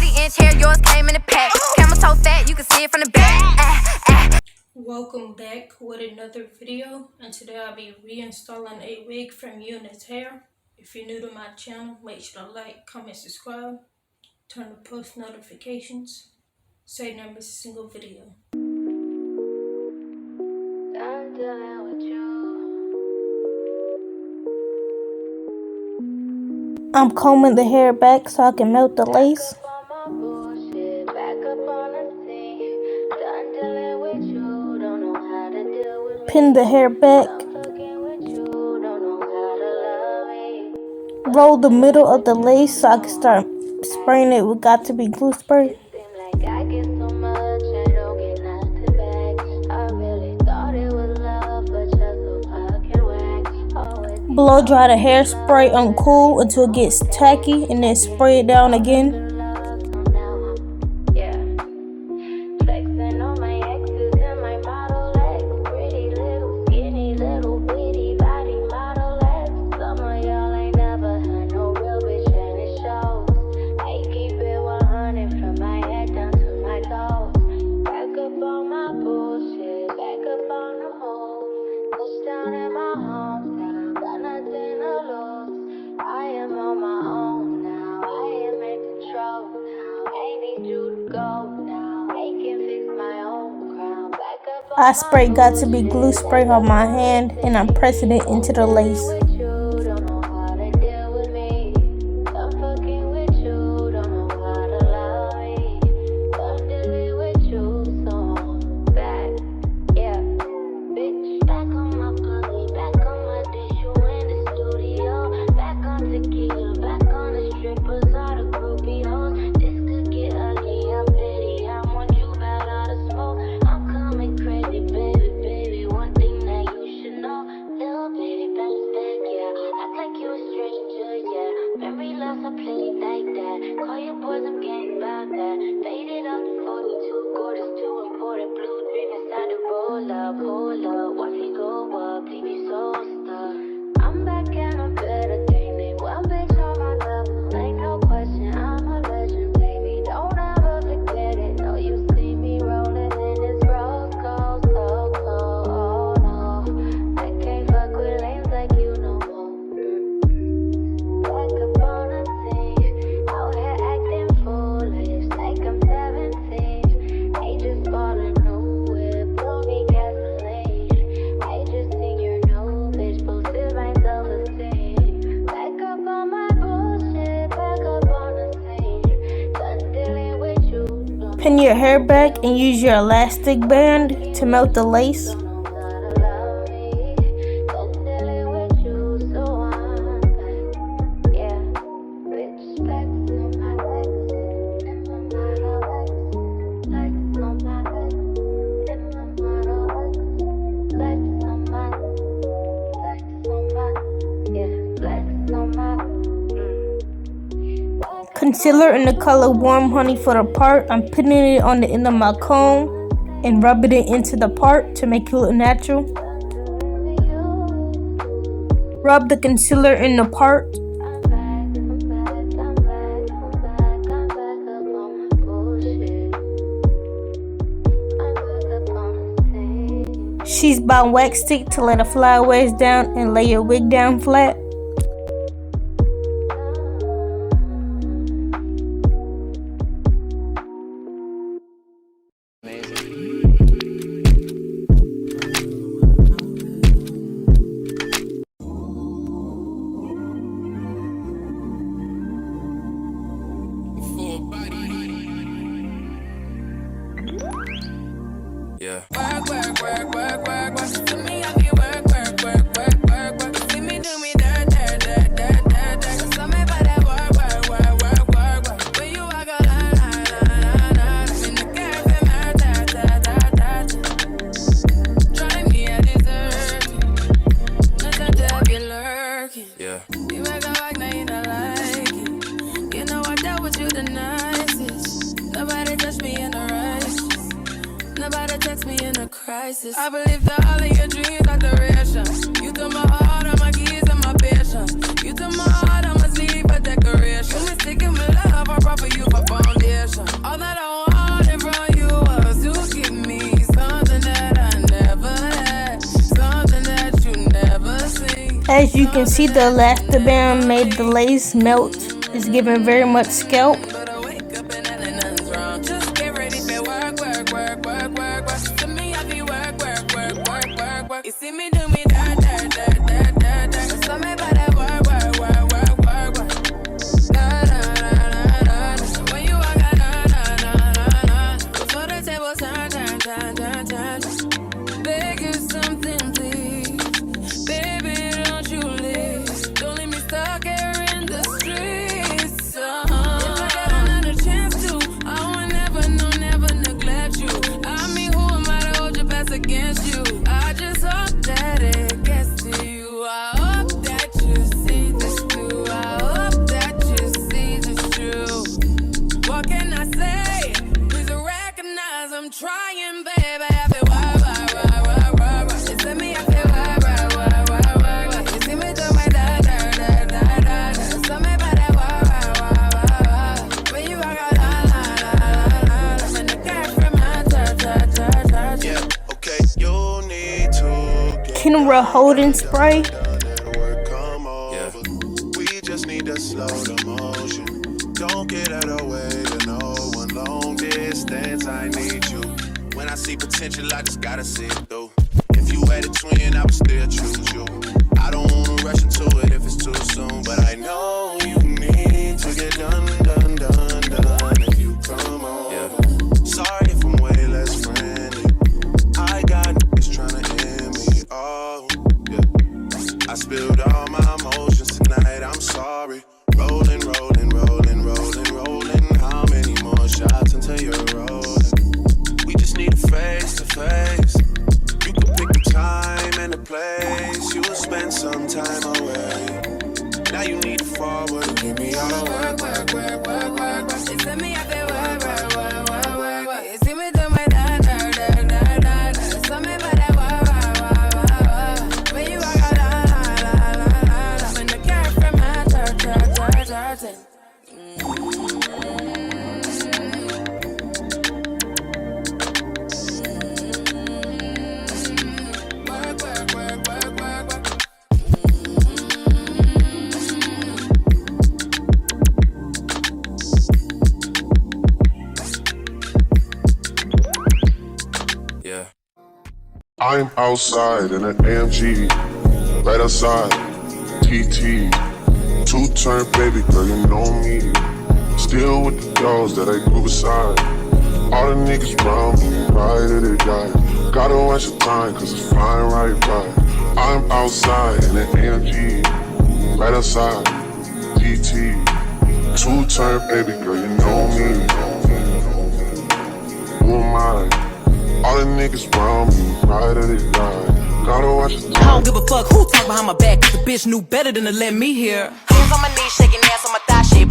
40-inch hair, yours came in a pack. Camel toe fat, you can see it from the back. Welcome back with another video, and today I'll be reinstalling a wig from UNice hair. If you're new to my channel, make sure to like, comment, subscribe, turn on post notifications so you never miss a single video. I'm combing the hair back so I can melt the lace. Pin the hair back. Roll the middle of the lace so I can start spraying it with Got To Be glue spray. Blow dry the hairspray on cool until it gets tacky and then spray it down again. I spray Got To Be glue spray on my hand and I'm pressing it into the lace. Hold up, watch me go up, leave me so stuck. I'm back and I'm better than me. One bitch on my level, ain't no question, I'm a legend, baby. Don't ever forget it. No, you see me rolling in this rose gold, so cold. Oh no, I can't fuck with lanes like you no more. Back up on the scene, out here acting foolish, like I'm 17. They just bought a new whip, don't need pin your hair back and use your elastic band to melt the lace. Concealer in the color Warm Honey for the part. I'm putting it on the end of my comb and rubbing it into the part to make it look natural. Rub the concealer in the part. She's by wax stick to let the flyaways down and lay your wig down flat. Yeah. Work. To me, I feel work. See me do me dirt. So me by that work. When you walk a line. In the cafe, drive me a dessert. Nothing to be lurking. Yeah. You make a like, now you don't like it. You know I dealt with you the nicest. Nobody touched me in the righteous. Nobody text me in a crisis. I believe that all of your dreams are duration. You took my heart, all my keys, and my patience. You took my heart, I must leave a decoration. You mistaken with love, I brought for you for foundation. As you can see, the elastiband made the lace melt. It's giving very much scalp. But I wake up and nothing's wrong. Just get ready for work, work, work, work, work, work. To me, I be work, work, work, work, work, work. You see me do me dirt, dirt, dirt, dirt, dirt, dirt. So me by that work, work, work, work, work, work. Da, da, da, da, da, da. When you walk out, da, da, da, da, da. Before the table turn, turn, turn, turn, turn. Beg you something, please. Baby, don't you leave. Don't leave me stuck here in the streets. If I got another chance to, I would never, no, never neglect you. I mean, who am I to hold your best against you? I just hope that it gets to you. I hope that you see this too. I hope that you see this true. What can I say? Please recognize I'm trying, baby. I feel why. You see me, I feel why. You see me do my da da da da da. So me by that why. When you walk out, la la la la la. When the cat from my ta. Yeah, okay, you need to get Kenra holding spray. let work come over. We just need to slow the motion. Don't get out of way to no one. Long distance, I need you. When I see potential, I just gotta see it through. If you had a twin, I would still choose you. I don't wanna rush into it if it's too soon, but I know you need to get done. If you come on, sorry if I'm way less friendly. I got niggas tryna end me. Oh, yeah. I spilled all my emotions tonight. I'm sorry. Rolling, rolling, rolling, rolling, rolling. How many more shots until you're rolling? We just need a face to face. You can pick the time and the place. You will spend some time away. Now you need to forward and give me all the work, work, work, work, work, work. You see me, I feel work. You see me do my da da da da da. So me by that why. When you walk out, la la la la la. When the cat from my church. Work, work, work, work, work, work. Yeah. I'm outside in an AMG, right outside, TT. Two-turn baby girl, you know me. Still with the dogs that I grew beside. All the niggas round me, ride or they die. Gotta watch the time, cause it's flying right by. I'm outside in an AMG, right outside, TT. Two-turn baby girl, you know me. Who am I? All the niggas round me, ride or they die. Gotta watch the time. I don't give a fuck who talk behind my back. The bitch knew better than to let me hear. Hands on my knees, shaking ass on my thigh shape.